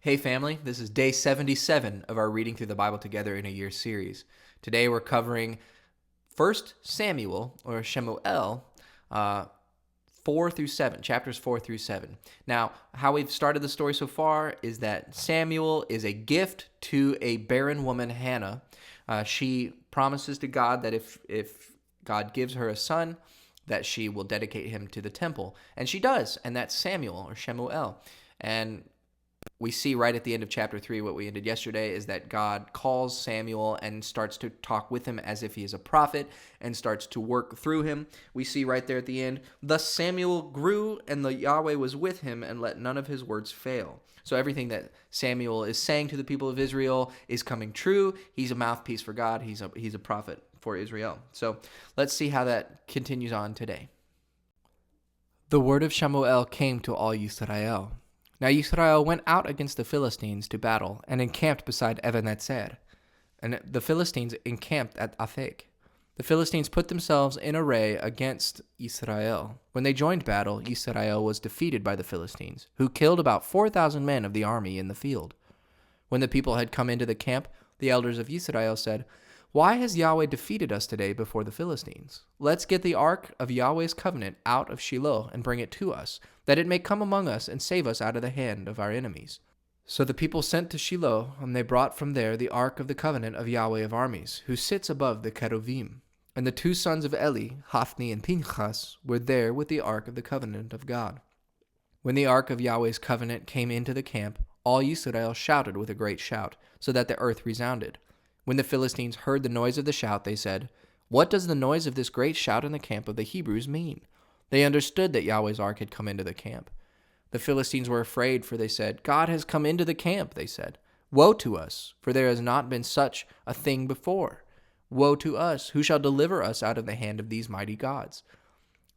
Hey family, this is day 77 of our Reading Through the Bible Together in a Year series. Today we're covering 1 Samuel, or Shemuel, 4 through 7, chapters 4 through 7. Now, how we've started the story so far is that Samuel is a gift to a barren woman, Hannah. She promises to God that if God gives her a son, that she will dedicate him to the temple. And she does, and that's Samuel, or Shemuel. And we see right at the end of chapter 3 what we ended yesterday is that God calls Samuel and starts to talk with him as if he is a prophet and starts to work through him. We see right there at the end, thus Samuel grew and the Yahweh was with him and let none of his words fail. So everything that Samuel is saying to the people of Israel is coming true. He's a mouthpiece for God. He's a prophet for Israel. So let's see how that continues on today. The word of Shemuel came to all Yisrael. Now Yisrael went out against the Philistines to battle, and encamped beside Ebenezer. And the Philistines encamped at Aphek. The Philistines put themselves in array against Israel. When they joined battle, Israel was defeated by the Philistines, who killed about 4,000 men of the army in the field. When the people had come into the camp, the elders of Israel said, "Why has Yahweh defeated us today before the Philistines? Let's get the ark of Yahweh's covenant out of Shiloh and bring it to us, that it may come among us and save us out of the hand of our enemies." So the people sent to Shiloh, and they brought from there the ark of the covenant of Yahweh of armies, who sits above the cherubim. And the two sons of Eli, Hophni and Phinehas, were there with the ark of the covenant of God. When the ark of Yahweh's covenant came into the camp, all Israel shouted with a great shout, so that the earth resounded. When the Philistines heard the noise of the shout, they said, "What does the noise of this great shout in the camp of the Hebrews mean?" They understood that Yahweh's ark had come into the camp. The Philistines were afraid, for they said, "God has come into the camp," they said. "Woe to us, for there has not been such a thing before. Woe to us, who shall deliver us out of the hand of these mighty gods?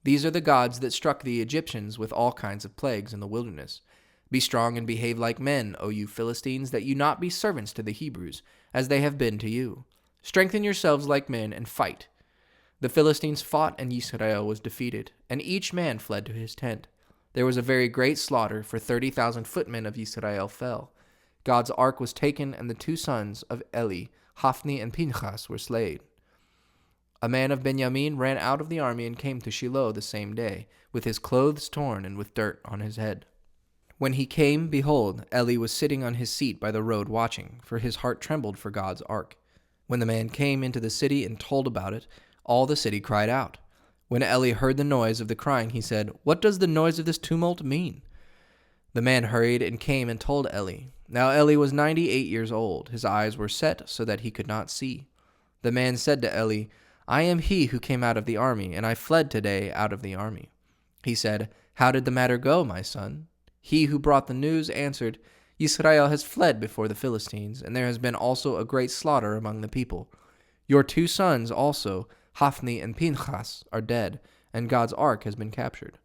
These are the gods that struck the Egyptians with all kinds of plagues in the wilderness. Be strong and behave like men, O you Philistines, that you not be servants to the Hebrews, as they have been to you. Strengthen yourselves like men and fight." The Philistines fought, and Israel was defeated, and each man fled to his tent. There was a very great slaughter, for 30,000 footmen of Israel fell. God's ark was taken, and the two sons of Eli, Hophni and Phinehas, were slain. A man of Benjamin ran out of the army and came to Shiloh the same day, with his clothes torn and with dirt on his head. When he came, behold, Eli was sitting on his seat by the road watching, for his heart trembled for God's ark. When the man came into the city and told about it, all the city cried out. When Eli heard the noise of the crying, he said, "What does the noise of this tumult mean?" The man hurried and came and told Eli. Now Eli was 98 years old. His eyes were set so that he could not see. The man said to Eli, "I am he who came out of the army, and I fled today out of the army." He said, "How did the matter go, my son?" He who brought the news answered, "Israel has fled before the Philistines, and there has been also a great slaughter among the people. Your two sons also, Hophni and Phinehas, are dead, and God's ark has been captured."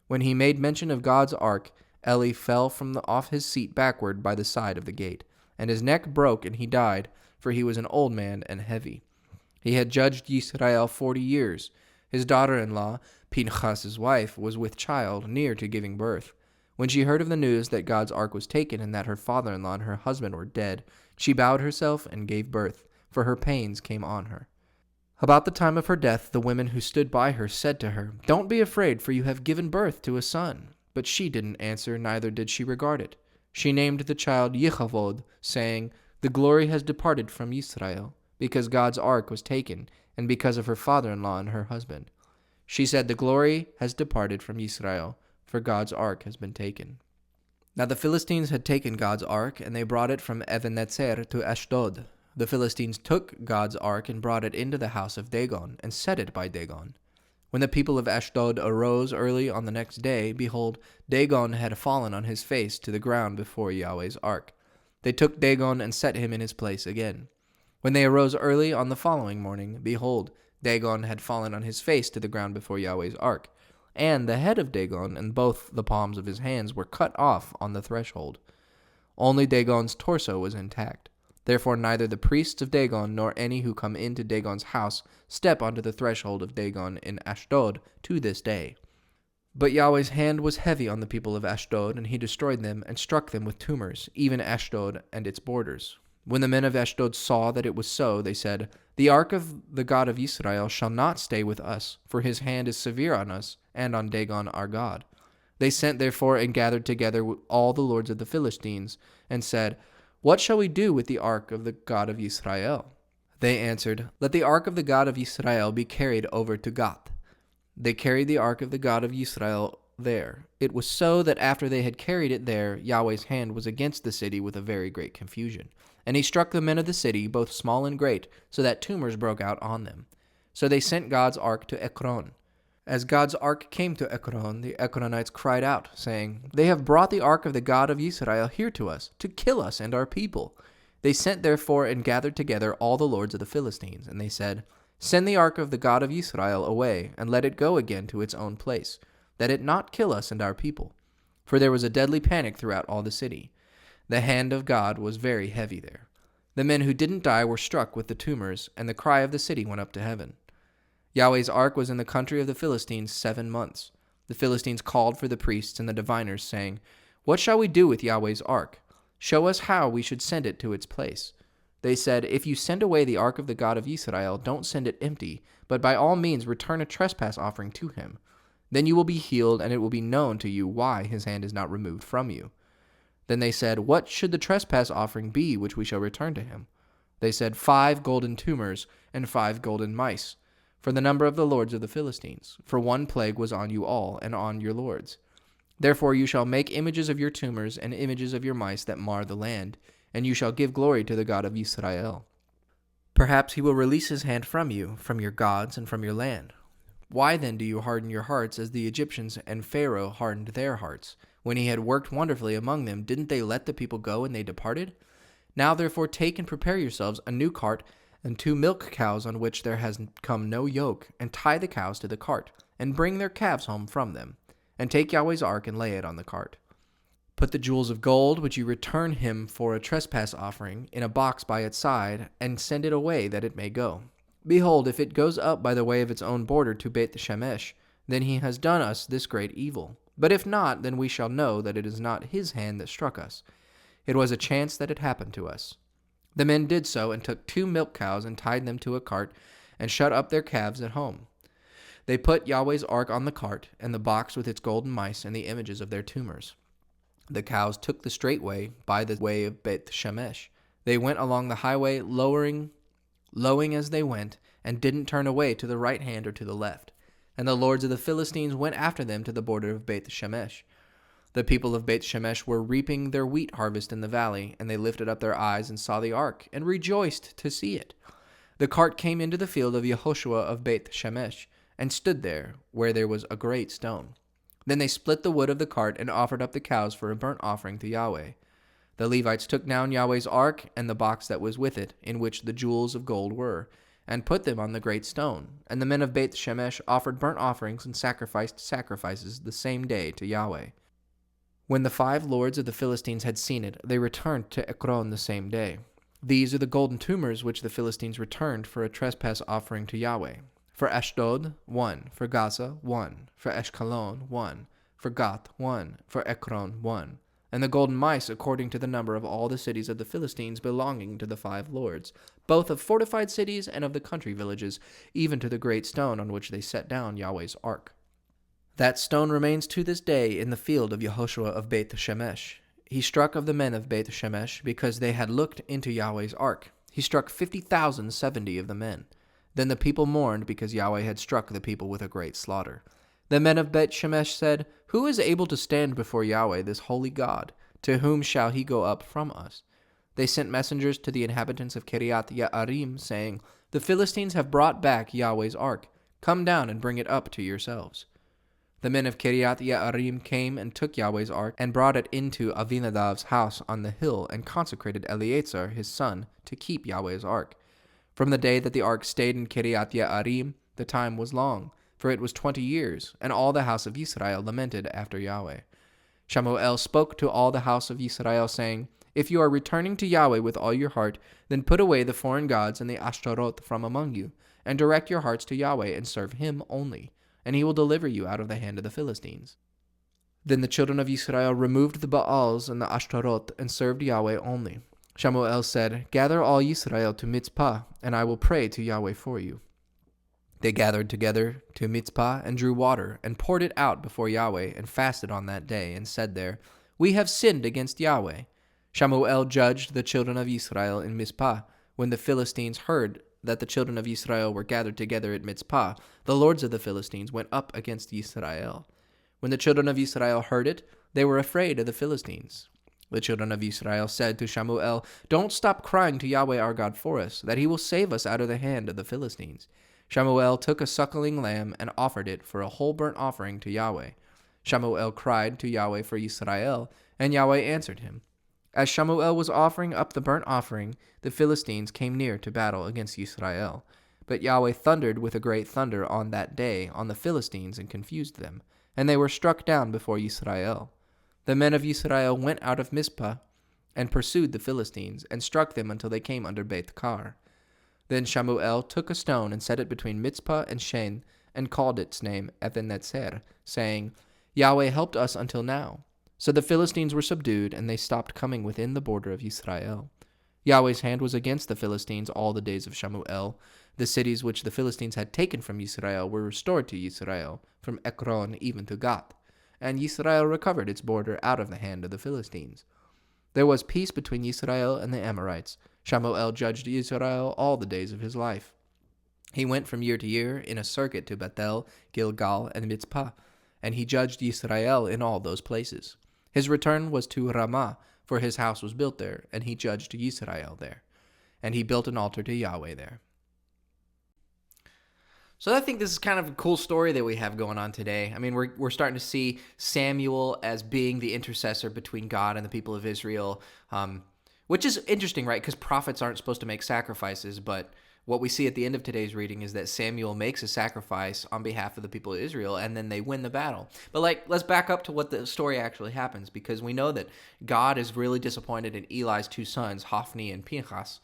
When he made mention of God's ark, Eli fell from off his seat backward by the side of the gate, and his neck broke, and he died, for he was an old man and heavy. He had judged Israel 40 years. His daughter-in-law, Phinehas' wife, was with child, near to giving birth. When she heard of the news that God's ark was taken and that her father-in-law and her husband were dead, she bowed herself and gave birth, for her pains came on her. About the time of her death, the women who stood by her said to her, "Don't be afraid, for you have given birth to a son." But she didn't answer, neither did she regard it. She named the child Yechavod, saying, "The glory has departed from Israel, because God's ark was taken, and because of her father-in-law and her husband." She said, "The glory has departed from Israel, for God's ark has been taken." Now the Philistines had taken God's ark, and they brought it from Ebenezer to Ashdod. The Philistines took God's ark and brought it into the house of Dagon, and set it by Dagon. When the people of Ashdod arose early on the next day, behold, Dagon had fallen on his face to the ground before Yahweh's ark. They took Dagon and set him in his place again. When they arose early on the following morning, behold, Dagon had fallen on his face to the ground before Yahweh's ark. And the head of Dagon and both the palms of his hands were cut off on the threshold. Only Dagon's torso was intact. Therefore neither the priests of Dagon nor any who come into Dagon's house step onto the threshold of Dagon in Ashdod to this day. But Yahweh's hand was heavy on the people of Ashdod, and he destroyed them and struck them with tumors, even Ashdod and its borders. When the men of Ashdod saw that it was so, they said, "The ark of the God of Israel shall not stay with us, for his hand is severe on us and on Dagon our God." They sent therefore and gathered together all the lords of the Philistines, and said, "What shall we do with the ark of the God of Israel?" They answered, "Let the ark of the God of Israel be carried over to Gath." They carried the ark of the God of Israel there. It was so that after they had carried it there, Yahweh's hand was against the city with a very great confusion. And he struck the men of the city, both small and great, so that tumors broke out on them. So they sent God's ark to Ekron. As God's ark came to Ekron, the Ekronites cried out, saying, "They have brought the ark of the God of Israel here to us, to kill us and our people." They sent therefore and gathered together all the lords of the Philistines, and they said, "Send the ark of the God of Israel away, and let it go again to its own place, that it not kill us and our people." For there was a deadly panic throughout all the city. The hand of God was very heavy there. The men who didn't die were struck with the tumors, and the cry of the city went up to heaven. Yahweh's ark was in the country of the Philistines 7 months. The Philistines called for the priests and the diviners, saying, "What shall we do with Yahweh's ark? Show us how we should send it to its place." They said, "If you send away the ark of the God of Israel, don't send it empty, but by all means return a trespass offering to him. Then you will be healed, and it will be known to you why his hand is not removed from you." Then they said, "What should the trespass offering be which we shall return to him?" They said, 5 golden tumors and 5 golden mice, for the number of the lords of the Philistines. For one plague was on you all, and on your lords. Therefore you shall make images of your tumors and images of your mice that mar the land, and you shall give glory to the God of Israel. Perhaps he will release his hand from you, from your gods, and from your land. Why then do you harden your hearts as the Egyptians and Pharaoh hardened their hearts? When he had worked wonderfully among them, didn't they let the people go, and they departed? Now therefore take and prepare yourselves a new cart, and 2 milk cows on which there has come no yoke, and tie the cows to the cart, and bring their calves home from them, and take Yahweh's ark and lay it on the cart. Put the jewels of gold, which you return him for a trespass offering, in a box by its side, and send it away that it may go. Behold, if it goes up by the way of its own border to Beit Shemesh, then he has done us this great evil. But if not, then we shall know that it is not his hand that struck us. It was a chance that it happened to us. The men did so, and took 2 milk cows, and tied them to a cart, and shut up their calves at home. They put Yahweh's ark on the cart, and the box with its golden mice and the images of their tumors. The cows took the straight way, by the way of Beit Shemesh. They went along the highway, lowing as they went, and didn't turn away to the right hand or to the left. And the lords of the Philistines went after them to the border of Beit Shemesh. The people of Beit Shemesh were reaping their wheat harvest in the valley, and they lifted up their eyes and saw the ark, and rejoiced to see it. The cart came into the field of Yehoshua of Beit Shemesh, and stood there, where there was a great stone. Then they split the wood of the cart, and offered up the cows for a burnt offering to Yahweh. The Levites took down Yahweh's ark, and the box that was with it, in which the jewels of gold were, and put them on the great stone. And the men of Beit Shemesh offered burnt offerings and sacrificed sacrifices the same day to Yahweh. When the 5 lords of the Philistines had seen it, they returned to Ekron the same day. These are the golden tumors which the Philistines returned for a trespass offering to Yahweh. For Ashdod, 1. For Gaza, 1. For Ashkelon, 1. For Gath, 1. For Ekron, 1. And the golden mice according to the number of all the cities of the Philistines belonging to the 5 lords, both of fortified cities and of the country villages, even to the great stone on which they set down Yahweh's ark. That stone remains to this day in the field of Yehoshua of Beit Shemesh. He struck of the men of Beit Shemesh, because they had looked into Yahweh's ark. He struck 50,070 of the men. Then the people mourned, because Yahweh had struck the people with a great slaughter. The men of Beit Shemesh said, "Who is able to stand before Yahweh, this holy God? To whom shall he go up from us?" They sent messengers to the inhabitants of Kiriath Yearim, saying, "The Philistines have brought back Yahweh's ark. Come down and bring it up to yourselves." The men of Kiriath Yearim came and took Yahweh's ark, and brought it into Avinadab's house on the hill, and consecrated Eleazar his son to keep Yahweh's ark. From the day that the ark stayed in Kiriath Yearim, the time was long, for it was 20 years, and all the house of Israel lamented after Yahweh. Shemuel spoke to all the house of Israel, saying, "If you are returning to Yahweh with all your heart, then put away the foreign gods and the Ashtaroth from among you, and direct your hearts to Yahweh, and serve him only. and he will deliver you out of the hand of the Philistines." Then the children of Israel removed the Baals and the Ashtaroth and served Yahweh only. Shamuel said, "Gather all Israel to Mizpah, and I will pray to Yahweh for you." They gathered together to Mizpah and drew water and poured it out before Yahweh and fasted on that day and said there, "We have sinned against Yahweh." Shamuel judged the children of Israel in Mizpah. When the Philistines heard that the children of Israel were gathered together at Mizpah, the lords of the Philistines went up against Israel. When the children of Israel heard it, they were afraid of the Philistines. The children of Israel said to Shamuel, "Don't stop crying to Yahweh our God for us, that he will save us out of the hand of the Philistines." Shamuel took a suckling lamb and offered it for a whole burnt offering to Yahweh. Shamuel cried to Yahweh for Israel, and Yahweh answered him. As Shamuel was offering up the burnt offering, the Philistines came near to battle against Israel. But Yahweh thundered with a great thunder on that day on the Philistines and confused them, and they were struck down before Israel. The men of Israel went out of Mizpah and pursued the Philistines and struck them until they came under Beth-kar. Then Shamuel took a stone and set it between Mizpah and Shen and called its name Ebenezer, saying, "Yahweh helped us until now." So the Philistines were subdued, and they stopped coming within the border of Israel. Yahweh's hand was against the Philistines all the days of Shamuel. The cities which the Philistines had taken from Israel were restored to Israel, from Ekron even to Gath, and Israel recovered its border out of the hand of the Philistines. There was peace between Israel and the Amorites. Shamuel judged Israel all the days of his life. He went from year to year in a circuit to Bethel, Gilgal, and Mizpah, and he judged Israel in all those places. His return was to Ramah, for his house was built there, and he judged Israel there. And he built an altar to Yahweh there. So I think this is kind of a cool story that we have going on today. I mean, we're starting to see Samuel as being the intercessor between God and the people of Israel, which is interesting, right? Because prophets aren't supposed to make sacrifices, but what we see at the end of today's reading is that Samuel makes a sacrifice on behalf of the people of Israel, and then they win the battle. But let's back up to what the story actually happens, because we know that God is really disappointed in Eli's two sons, Hophni and Phinehas,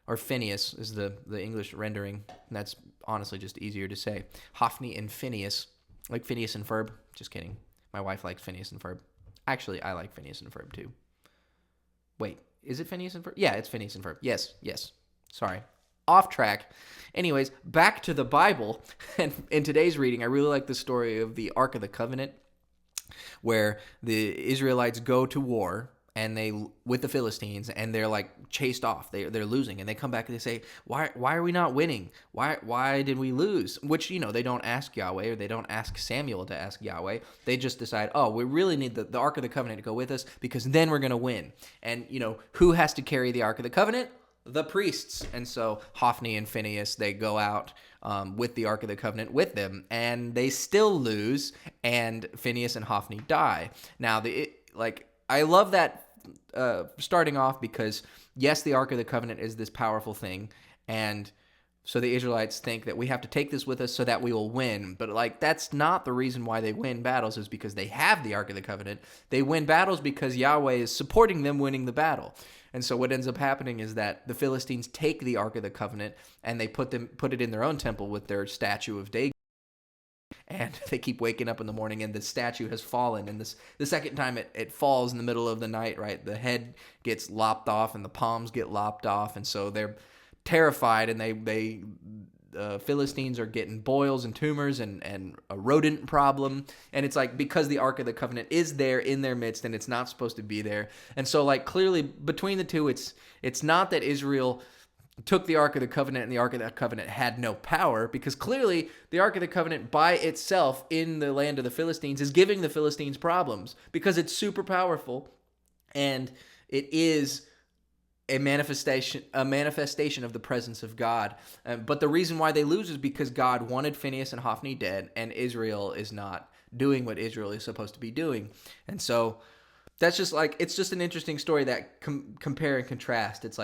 or Phineas is the English rendering. And that's honestly just easier to say. Hophni and Phineas, like Phineas and Ferb. Just kidding. My wife likes Phineas and Ferb. Actually, I like Phineas and Ferb too. Wait, is it Phineas and Ferb? Yeah, it's Phineas and Ferb. Yes. Sorry. Off track. Anyways, back to the Bible. And in today's reading, I really like the story of the Ark of the Covenant, where the Israelites go to war and with the Philistines, and they're like chased off. They're losing, and they come back and they say, "Why are we not winning? Why did we lose?" Which, they don't ask Yahweh, or they don't ask Samuel to ask Yahweh. They just decide, "Oh, we really need the Ark of the Covenant to go with us, because then we're gonna win." And who has to carry the Ark of the Covenant? The priests. And so Hophni and Phinehas, they go out with the Ark of the Covenant with them, and they still lose, and Phinehas and Hophni die. Now, I love that starting off, because yes, the Ark of the Covenant is this powerful thing, and so the Israelites think that we have to take this with us so that we will win. But that's not the reason why they win battles, is because they have the Ark of the Covenant. They win battles because Yahweh is supporting them winning the battle. And so what ends up happening is that the Philistines take the Ark of the Covenant and they put it in their own temple with their statue of Dagon. And they keep waking up in the morning, and the statue has fallen. And the second time it falls in the middle of the night, right? The head gets lopped off and the palms get lopped off. And so they're terrified, and the Philistines are getting boils and tumors and a rodent problem. And it's because the Ark of the Covenant is there in their midst, and it's not supposed to be there. And so clearly between the two, it's not that Israel took the Ark of the Covenant and the Ark of the Covenant had no power, because clearly the Ark of the Covenant by itself in the land of the Philistines is giving the Philistines problems, because it's super powerful, and it is a manifestation of the presence of God. But the reason why they lose is because God wanted Phinehas and Hophni dead, and Israel is not doing what Israel is supposed to be doing. And so that's just it's just an interesting story that compare and contrast. It's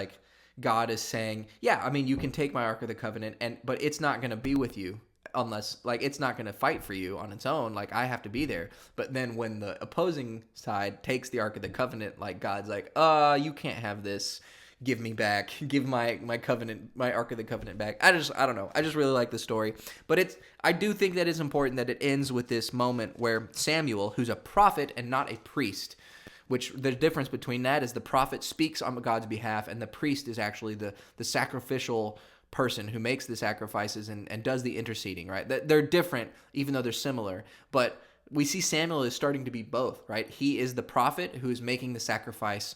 God is saying, yeah, you can take my Ark of the Covenant, but it's not going to be with you unless, it's not going to fight for you on its own. I have to be there. But then when the opposing side takes the Ark of the Covenant, God's you can't have this. give me back, give my covenant, my Ark of the Covenant back. I don't know. I just really like the story. But I do think that it's important that it ends with this moment where Samuel, who's a prophet and not a priest, which the difference between that is the prophet speaks on God's behalf and the priest is actually the sacrificial person who makes the sacrifices and does the interceding, right? They're different, even though they're similar. But we see Samuel is starting to be both, right? He is the prophet who is making the sacrifice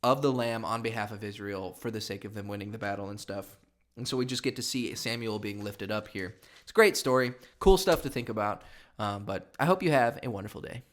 of the lamb on behalf of Israel for the sake of them winning the battle and stuff. And so we just get to see Samuel being lifted up here. It's a great story, cool stuff to think about. But I hope you have a wonderful day.